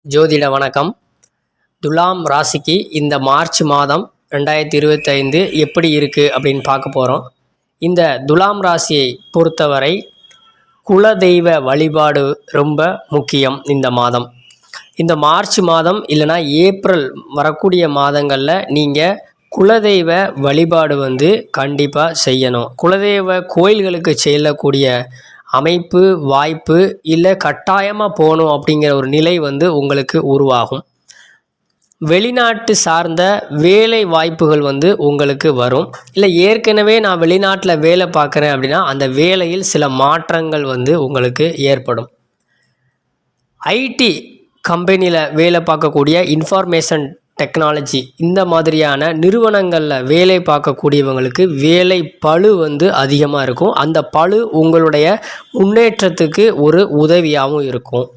ஜோதிட வணக்கம். துலாம் ராசிக்கு இந்த மார்ச் மாதம் 2025 எப்படி இருக்குது அப்படின்னு பார்க்க போகிறோம். இந்த துலாம் ராசியை பொறுத்தவரை குலதெய்வ வழிபாடு ரொம்ப முக்கியம். இந்த மார்ச் மாதம் இல்லைனா ஏப்ரல் வரக்கூடிய மாதங்களில் நீங்கள் குலதெய்வ வழிபாடு கண்டிப்பாக செய்யணும். குலதெய்வ கோயில்களுக்கு செல்லக்கூடிய அமைப்பு வாய்ப்பு இல்லை கட்டாயமாக போகணும் அப்படிங்கிற ஒரு நிலை உங்களுக்கு உருவாகும். வெளிநாட்டு சார்ந்த வேலை வாய்ப்புகள் உங்களுக்கு வரும். இல்லை ஏற்கனவே நான் வெளிநாட்டில் வேலை பார்க்குறேன் அப்படின்னா அந்த வேலையில் சில மாற்றங்கள் உங்களுக்கு ஏற்படும். ஐடி கம்பெனியில் வேலை பார்க்கக்கூடிய இன்ஃபர்மேஷன் டெக்னாலஜி இந்த மாதிரியான நிறுவனங்களில் வேலை பார்க்கக்கூடியவங்களுக்கு வேலை பளு அதிகமாக இருக்கும். அந்த பளு உங்களுடைய முன்னேற்றத்துக்கு ஒரு உதவியாகவும் இருக்கும்.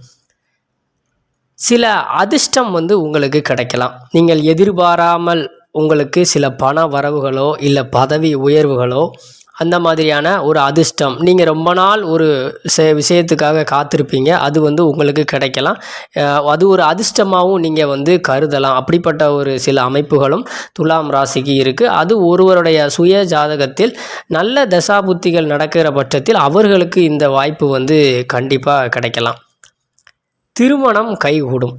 சில அதிர்ஷ்டம் உங்களுக்கு கிடைக்கலாம். நீங்கள் எதிர்பாராமல் உங்களுக்கு சில பண வரவுகளோ இல்லை பதவி உயர்வுகளோ அந்த மாதிரியான ஒரு அதிர்ஷ்டம், நீங்கள் ரொம்ப நாள் ஒரு விஷயத்துக்காக காத்திருப்பீங்க, அது உங்களுக்கு கிடைக்கலாம். அது ஒரு அதிர்ஷ்டமாகவும் நீங்கள் கருதலாம். அப்படிப்பட்ட ஒரு சில அமைப்புகளும் துலாம் ராசிக்கு இருக்குது. அது ஒருவருடைய சுய ஜாதகத்தில் நல்ல தசாபுத்திகள் நடக்கிற பட்சத்தில் அவர்களுக்கு இந்த வாய்ப்பு கண்டிப்பாக கிடைக்கலாம். திருமணம் கைகூடும்.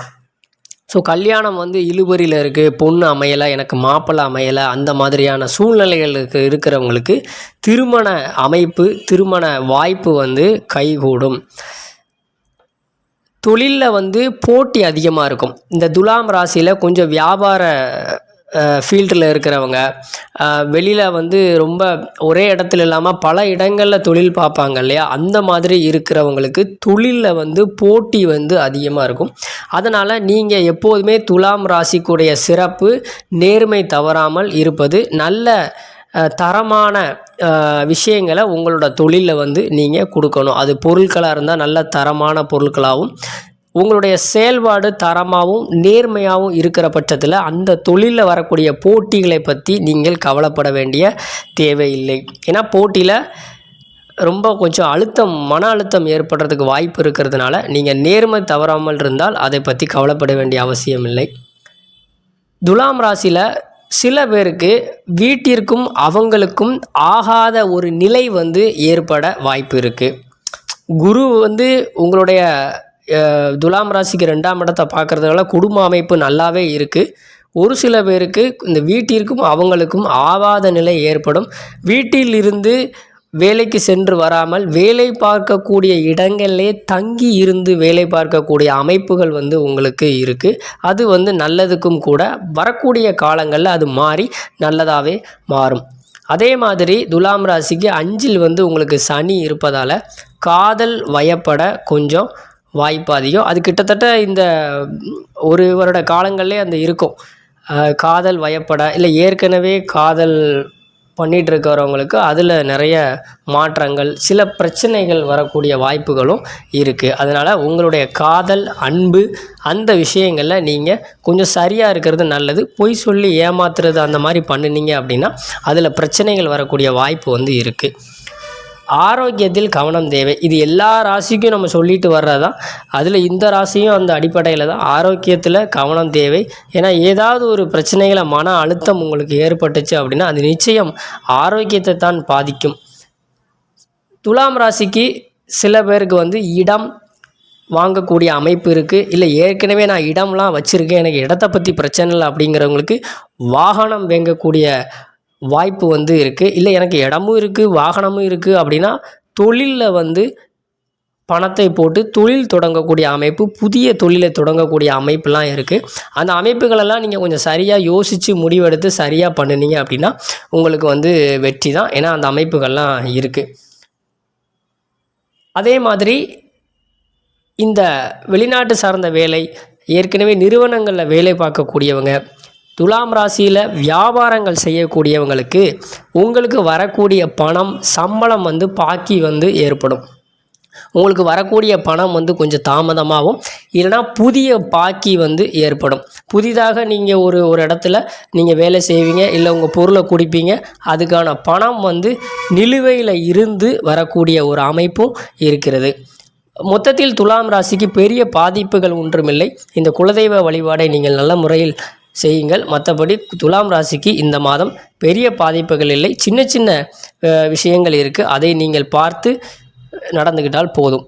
ஸோ கல்யாணம் இழுபறியில் இருக்குது, பொண்ணு அமையலை, எனக்கு மாப்பிள்ளை அமையலை, அந்த மாதிரியான சூழ்நிலைகளுக்கு இருக்கிறவங்களுக்கு திருமண அமைப்பு திருமண வாய்ப்பு கைகூடும். தொழிலில் போட்டி அதிகமாக இருக்கும். இந்த துலாம் ராசியில் கொஞ்சம் வியாபார ஃபீல்டில் இருக்கிறவங்க, வெளியில் ரொம்ப ஒரே இடத்துல இல்லாமல் பல இடங்களில் தொழில் பார்ப்பாங்க இல்லையா, அந்த மாதிரி இருக்கிறவங்களுக்கு தொழிலில் போட்டி அதிகமாக இருக்கும். அதனால் நீங்கள் எப்போதுமே துலாம் ராசிக்குடைய சிறப்பு நேர்மை தவறாமல் இருப்பது, நல்ல தரமான விஷயங்களை உங்களோட தொழிலில் நீங்கள் கொடுக்கணும். அது பொருட்களாக இருந்தால் நல்ல தரமான பொருட்களாகவும் உங்களுடைய செயல்பாடு தரமாகவும் நேர்மையாகவும் இருக்கிற பட்சத்தில் அந்த தொழிலில் வரக்கூடிய போட்டிகளை பற்றி நீங்கள் கவலைப்பட வேண்டிய தேவையில்லை. ஏன்னா போட்டியில் ரொம்ப கொஞ்சம் மன அழுத்தம் ஏற்படுறதுக்கு வாய்ப்பு இருக்கிறதுனால நீங்கள் நேர்மை தவறாமல் இருந்தால் அதை பற்றி கவலைப்பட வேண்டிய அவசியம் இல்லை. துலாம் ராசியில் சில பேருக்கு வீட்டிற்கும் அவங்களுக்கும் ஆகாத ஒரு நிலை ஏற்பட வாய்ப்பு இருக்குது. குரு உங்களுடைய துலாம் ராசிக்கு 2ஆம் இடத்தை பார்க்குறதுனால குடும்ப அமைப்பு நல்லாவே இருக்குது. ஒரு சில பேருக்கு இந்த வீட்டிற்கும் அவங்களுக்கும் ஆகாத நிலை ஏற்படும். வீட்டிலிருந்து வேலைக்கு சென்று வராமல் வேலை பார்க்கக்கூடிய இடங்களிலே தங்கி இருந்து வேலை பார்க்கக்கூடிய அமைப்புகள் உங்களுக்கு இருக்குது. அது நல்லதுக்கும் கூட. வரக்கூடிய காலங்களில் அது மாறி நல்லதாகவே மாறும். அதே மாதிரி துலாம் ராசிக்கு 5ல் உங்களுக்கு சனி இருப்பதால் காதல் வயப்பட கொஞ்சம் வாய்ப்பு அதிகம். அது கிட்டத்தட்ட இந்த ஒரு வருட காலங்கள்லே அந்த இருக்கும். காதல் வயப்பட இல்லை ஏற்கனவே காதல் பண்ணிகிட்டு இருக்கிறவங்களுக்கு அதில் நிறைய மாற்றங்கள், சில பிரச்சனைகள் வரக்கூடிய வாய்ப்புகளும் இருக்குது. அதனால் உங்களுடைய காதல் அன்பு அந்த விஷயங்களில் நீங்கள் கொஞ்சம் சரியாக இருக்கிறது நல்லது. பொய் சொல்லி ஏமாத்துறது அந்த மாதிரி பண்ணினீங்க அப்படின்னா அதில் பிரச்சனைகள் வரக்கூடிய வாய்ப்பு இருக்குது. ஆரோக்கியத்தில் கவனம் தேவை. இது எல்லா ராசிக்கும் நம்ம சொல்லிட்டு வர்றதான். அதில் இந்த ராசியும் அந்த அடிப்படையில் தான். ஆரோக்கியத்தில் கவனம் தேவை. ஏன்னா ஏதாவது ஒரு பிரச்சனைகளை மன அழுத்தம் உங்களுக்கு ஏற்பட்டுச்சு அப்படின்னா அது நிச்சயம் ஆரோக்கியத்தை தான் பாதிக்கும். துலாம் ராசிக்கு சில பேருக்கு இடம் வாங்கக்கூடிய அமைப்பு இருக்குது. இல்லை ஏற்கனவே நான் இடம்லாம் வச்சுருக்கேன், எனக்கு இடத்தை பற்றி பிரச்சனை இல்லை அப்படிங்கிறவங்களுக்கு வாகனம் வாங்கக்கூடிய வாய்ப்பு இருக்குது. இல்லை எனக்கு இடமும் இருக்குது வாகனமும் இருக்குது அப்படின்னா தொழிலில் பணத்தை போட்டு தொழில் தொடங்கக்கூடிய அமைப்பு, புதிய தொழிலை தொடங்கக்கூடிய அமைப்புலாம் இருக்குது. அந்த அமைப்புகளெல்லாம் நீங்கள் கொஞ்சம் சரியாக யோசித்து முடிவெடுத்து சரியாக பண்ணினீங்க அப்படின்னா உங்களுக்கு வெற்றி தான். ஏன்னா அந்த அமைப்புகள்லாம் இருக்குது. அதே மாதிரி இந்த வெளிநாட்டு சார்ந்த வேலை, ஏற்கனவே நிறுவனங்களில் வேலை பார்க்கக்கூடியவங்க, துலாம் ராசியில் வியாபாரங்கள் செய்யக்கூடியவங்களுக்கு உங்களுக்கு வரக்கூடிய பணம் சம்பளம் பாக்கி ஏற்படும். உங்களுக்கு வரக்கூடிய பணம் கொஞ்சம் தாமதமாகவும் இல்லைனா புதிய பாக்கி ஏற்படும். புதிதாக நீங்கள் ஒரு இடத்துல நீங்கள் வேலை செய்வீங்க, இல்லை உங்கள் பொருளை குடிப்பீங்க, அதுக்கான பணம் நிலுவையில் இருந்து வரக்கூடிய ஒரு அமைப்பும் இருக்கிறது. மொத்தத்தில் துலாம் ராசிக்கு பெரிய பாதிப்புகள் ஒன்றுமில்லை. இந்த குலதெய்வ வழிபாடை நீங்கள் நல்ல முறையில் செய்யுங்கள். மற்றபடி துலாம் ராசிக்கு இந்த மாதம் பெரிய பாதிப்புகள் இல்லை. சின்ன சின்ன விஷயங்கள் இருக்குது, அதை நீங்கள் பார்த்து நடந்துக்கிட்டால் போதும்.